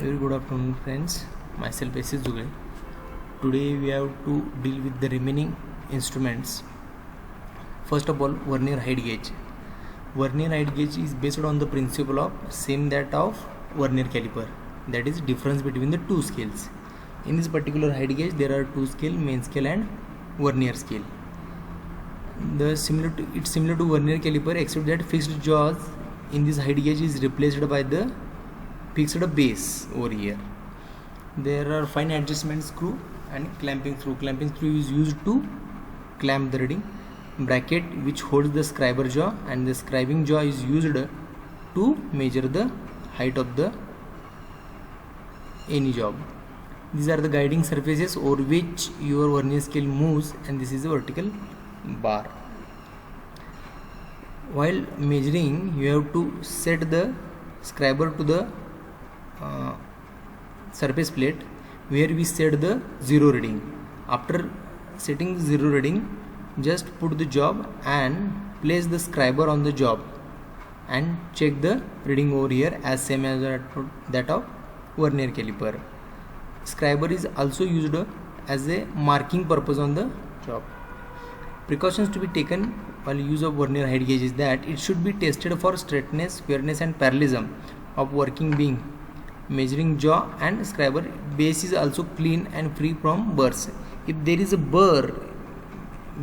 Very good afternoon friends, myself S. Zuge. Today we have to deal with the remaining instruments. First of all, vernier height gauge. Vernier height gauge is based on the principle of same that of vernier caliper, that is difference between the two scales. In this particular height gauge there are two scale, main scale and vernier scale. It's similar to vernier caliper except that fixed jaws in this height gauge is replaced by the fixed base over here. There are fine adjustment screw and clamping screw. Clamping screw is used to clamp the reading. Bracket which holds the scriber jaw, and the scribing jaw is used to measure the height of the any job. These are the guiding surfaces over which your vernier scale moves, and this is the vertical bar. While measuring, you have to set the scriber to the surface plate where we set the zero reading. After setting the zero reading, just put the job and place the scriber on the job and check the reading over here as same as that of vernier caliper. Scriber is also used as a marking purpose on the job. Precautions to be taken while use of vernier height gauge is that it should be tested for straightness, squareness and parallelism of working beam. Measuring jaw and scriber base is also clean and free from burrs. If there is a burr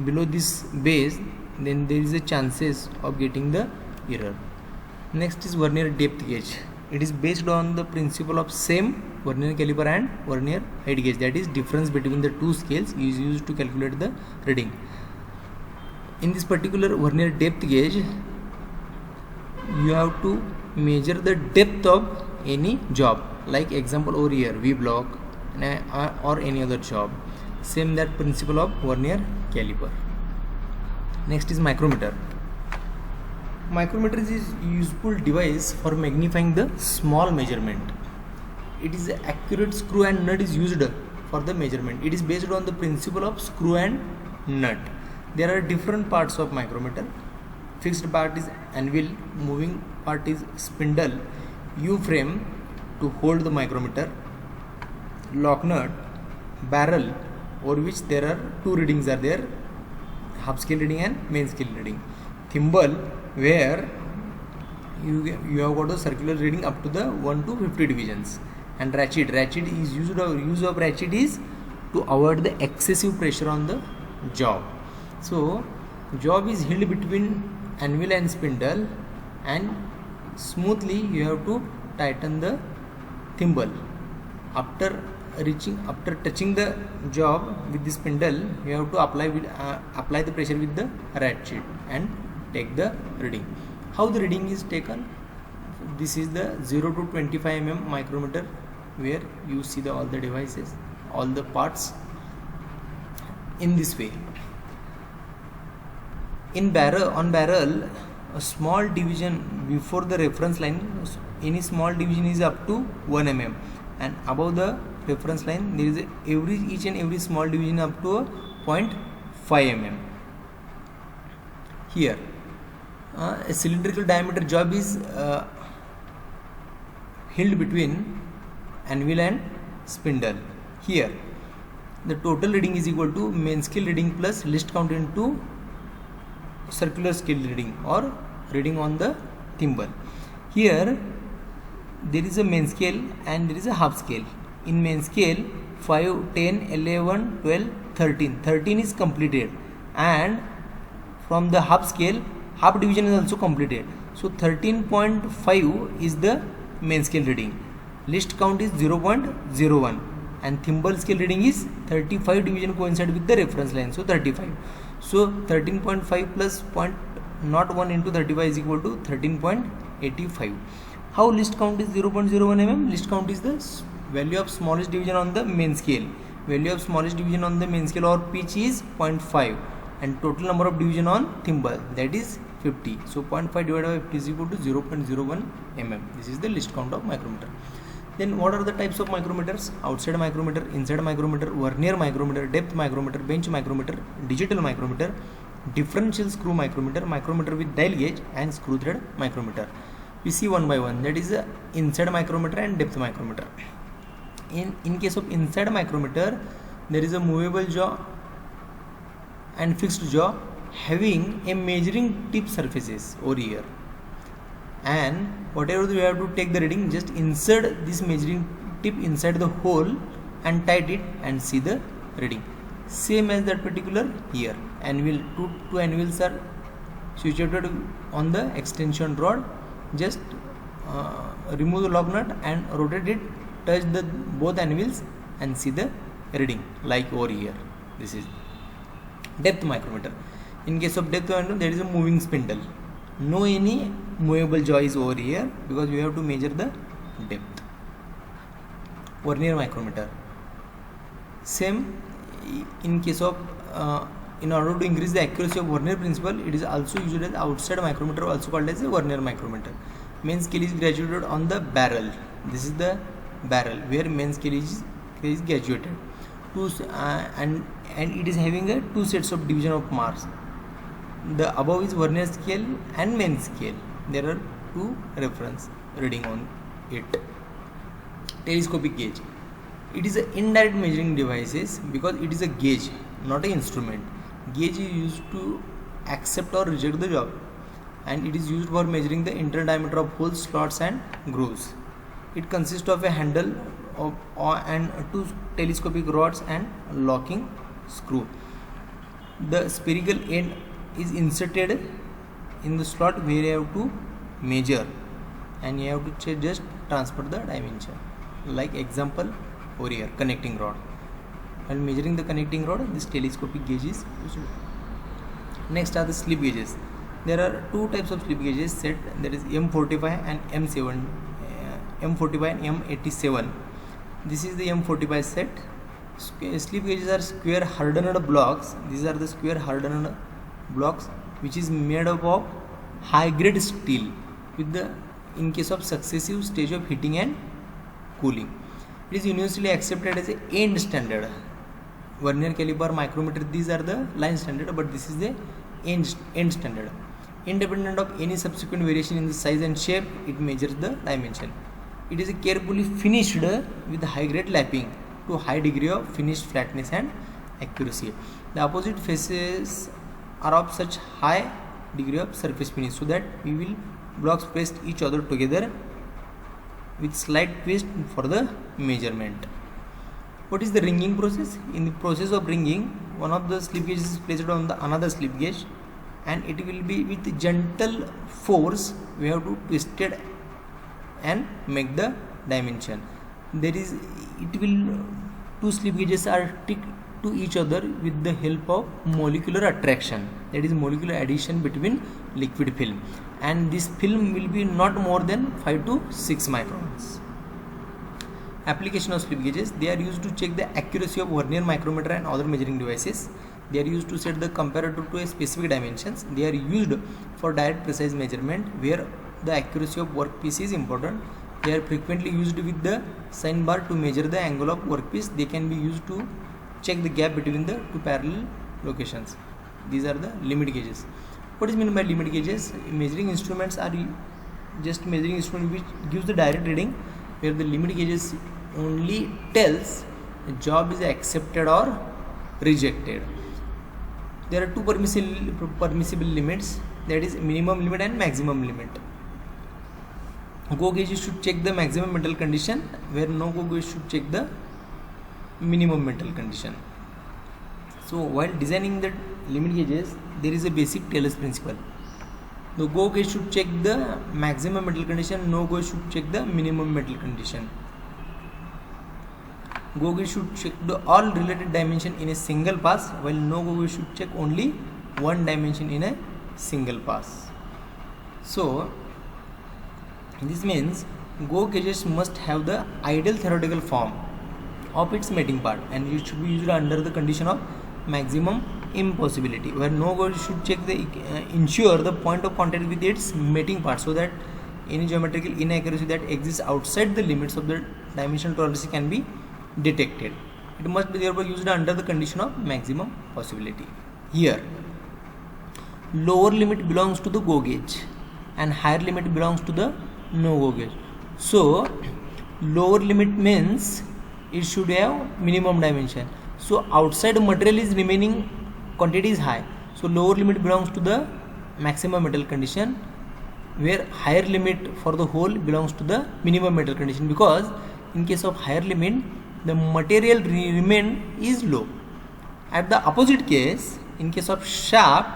below this base, then there is a chances of getting the error. Next is vernier depth gauge. It is based on the principle of same vernier caliper and vernier height gauge, that is difference between the two scales is used to calculate the reading. In this particular vernier depth gauge, you have to measure the depth of any job, like example over here V block or any other job. Same that principle of vernier caliper. Next is micrometer. Micrometer is a useful device for magnifying the small measurement. It is an accurate screw and nut is used for the measurement. It is based on the principle of screw and nut. There are different parts of micrometer. Fixed part is anvil, moving part is spindle, U-frame to hold the micrometer, lock nut, barrel over which there are two readings are there, half scale reading and main scale reading, thimble where you have got a circular reading up to the 1 to 50 divisions, and ratchet is use of ratchet is to avoid the excessive pressure on the job. So job is held between anvil and spindle, and smoothly you have to tighten the thimble. After touching the job with the spindle, you have to apply the pressure with the ratchet and take the reading. How the reading is taken? This is the 0 to 25 mm micrometer where you see all the devices, all the parts in this way. On barrel, a small division before the reference line, any small division is up to 1 mm, and above the reference line there is each and every small division up to a 0.5 mm. Here a cylindrical diameter job is held between anvil and spindle. Here the total reading is equal to main scale reading plus least count into circular scale reading or reading on the thimble. Here there is a main scale and there is a half scale. In main scale 5, 10, 11, 12, 13 is completed, and from the half scale half division is also completed. So 13.5 is the main scale reading, least count is 0.01, and thimble scale reading is 35 division coincide with the reference line, so 35. So 13.5 plus 0.01 into 35 is equal to 13.85. How least count is 0.01 mm? Least count is the value of smallest division on the main scale. Value of smallest division on the main scale or pitch is 0.5, and total number of division on thimble, that is 50. So 0.5 divided by 50 is equal to 0.01 mm. This is the least count of micrometer. Then what are the types of micrometers? Outside micrometer, inside micrometer, vernier micrometer, depth micrometer, bench micrometer, digital micrometer, differential screw micrometer, micrometer with dial gauge, and screw thread micrometer. We see one by one, that is the inside micrometer and depth micrometer. In case of inside micrometer, there is a movable jaw and fixed jaw having a measuring tip surfaces over here, and whatever we have to take the reading, just insert this measuring tip inside the hole and tight it and see the reading. Same as that particular here. Anvil, two anvils are situated on the extension rod. Just remove the lock nut and rotate it, touch the both anvils and see the reading like over here. This is depth micrometer. In case of depth micrometer, there is a moving spindle. No any movable jaw is over here because we have to measure the depth. Vernier micrometer. Same in case of in order to increase the accuracy of Vernier principle, it is also used as outside micrometer, also called as a Vernier micrometer. Main scale is graduated on the barrel. This is the barrel where main scale is graduated. And it is having a two sets of division of marks. The above is Vernier scale and main scale. There are two reference reading on it. Telescopic gauge. It is an indirect measuring devices because it is a gauge, not an instrument. Gauge is used to accept or reject the job, and it is used for measuring the internal diameter of holes, slots and grooves. It consists of a handle and two telescopic rods and locking screw. The spherical end is inserted in the slot where you have to measure, and you have to just transfer the dimension. Like example over here, connecting rod. While measuring the connecting rod, this telescopic gauge is used. Next are the slip gauges. There are two types of slip gauges set. There is M45 and M7. M45 and M87. This is the M45 set. Slip gauges are square hardened blocks. These are the square hardened blocks which is made up of high grade steel with the in case of successive stage of heating and cooling. It is universally accepted as a end standard. Vernier caliper, micrometer, these are the line standard, but this is the end standard. Independent of any subsequent variation in the size and shape, it measures the dimension. It is carefully finished with high grade lapping to high degree of finished flatness and accuracy. The opposite faces are of such high degree of surface finish so that we will blocks pressed each other together with slight twist for the measurement. What is the ringing process? In the process of ringing, one of the slip gauges is placed on the another slip gauge, and it will be with gentle force we have to twist it and make the dimension. Two slip gauges are stick to each other with the help of molecular attraction, that is molecular addition between liquid film, and this film will be not more than 5 to 6 microns. Application of slip gauges. They are used to check the accuracy of Vernier micrometer and other measuring devices. They are used to set the comparator to a specific dimensions. They are used for direct precise measurement where the accuracy of workpiece is important. They are frequently used with the sign bar to measure the angle of workpiece. They can be used to check the gap between the two parallel locations. These are the limit gauges. What is meant by limit gauges? Measuring instruments are just measuring instrument which gives the direct reading, where the limit gauges only tells the job is accepted or rejected. There are two permissible limits, that is minimum limit and maximum limit. Go gauge should check the maximum metal condition, where no go gauge should check the minimum metal condition. So while designing the limit gauges, there is a basic Taylor's principle. The go gauge should check the maximum metal condition, no go should check the minimum metal condition. Go gauge should check the all related dimension in a single pass, while no go gauge should check only one dimension in a single pass. So this means go gauges must have the ideal theoretical form of its mating part, and it should be used under the condition of maximum impossibility, where no go should check the ensure the point of contact with its mating part, so that any geometrical inaccuracy that exists outside the limits of the dimensional tolerance can be detected. It must be therefore used under the condition of maximum possibility. Here, lower limit belongs to the go gauge and higher limit belongs to the no go gauge. So lower limit means it should have minimum dimension. So outside material is remaining quantity is high, so lower limit belongs to the maximum metal condition, where higher limit for the hole belongs to the minimum metal condition, because in case of higher limit the material remain is low. At the opposite case, in case of shaft,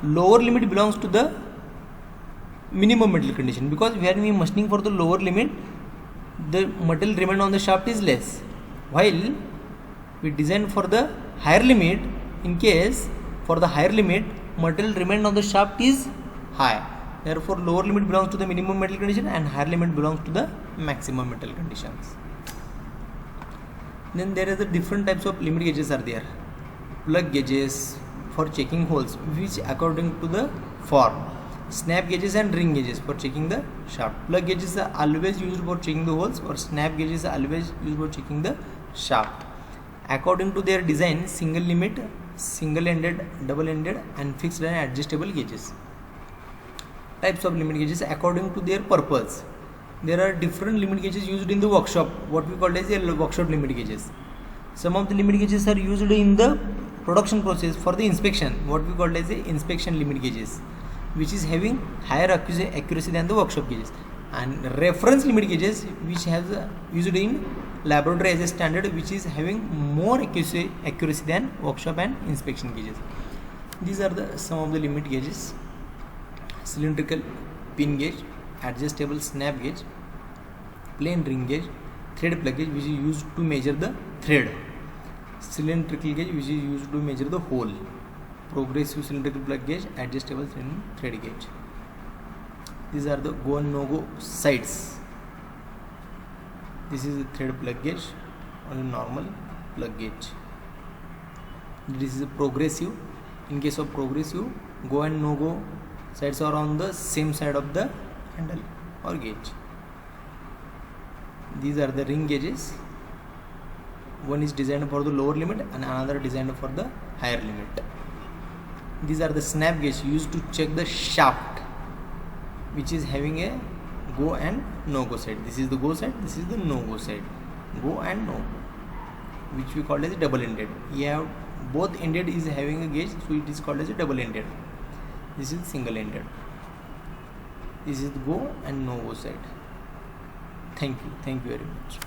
lower limit belongs to the minimum metal condition, because when we machining for the lower limit the material remain on the shaft is less, while we design for the higher limit, in case for the higher limit material remain on the shaft is high, therefore lower limit belongs to the minimum metal condition and higher limit belongs to the maximum metal conditions. Then there are the different types of limit gauges are there. Plug gauges for checking holes, which according to the form. Snap gauges and ring gauges for checking the shaft. Plug gauges are always used for checking the holes, or snap gauges are always used for checking the shaft. According to their design, single limit, single-ended, double-ended and fixed and adjustable gauges. Types of limit gauges according to their purpose. There are different limit gauges used in the workshop, what we call as a workshop limit gauges. Some of the limit gauges are used in the production process for the inspection, what we call as a inspection limit gauges, which is having higher accuracy than the workshop gauges. And reference limit gauges, which has used in laboratory as a standard, which is having more accuracy than workshop and inspection gauges. These are some of the limit gauges. Cylindrical pin gauge, adjustable snap gauge, plain ring gauge, thread plug gauge, which is used to measure the thread, cylindrical gauge, which is used to measure the hole, progressive cylindrical plug gauge, adjustable thread gauge. These are the go and no go sides. This is the thread plug gauge or a normal plug gauge. This is a progressive. In case of progressive, go and no go sides are on the same side of the handle or gauge. These are the ring gauges. One is designed for the lower limit and another designed for the higher limit. These are the snap gauge used to check the shaft, which is having a go and no go side. This is the go side, this is the no go side. Go and no go, which we call as double ended. You have both ended is having a gauge, so it is called as a double ended. This is single ended. This is the go and no go side. Thank you very much.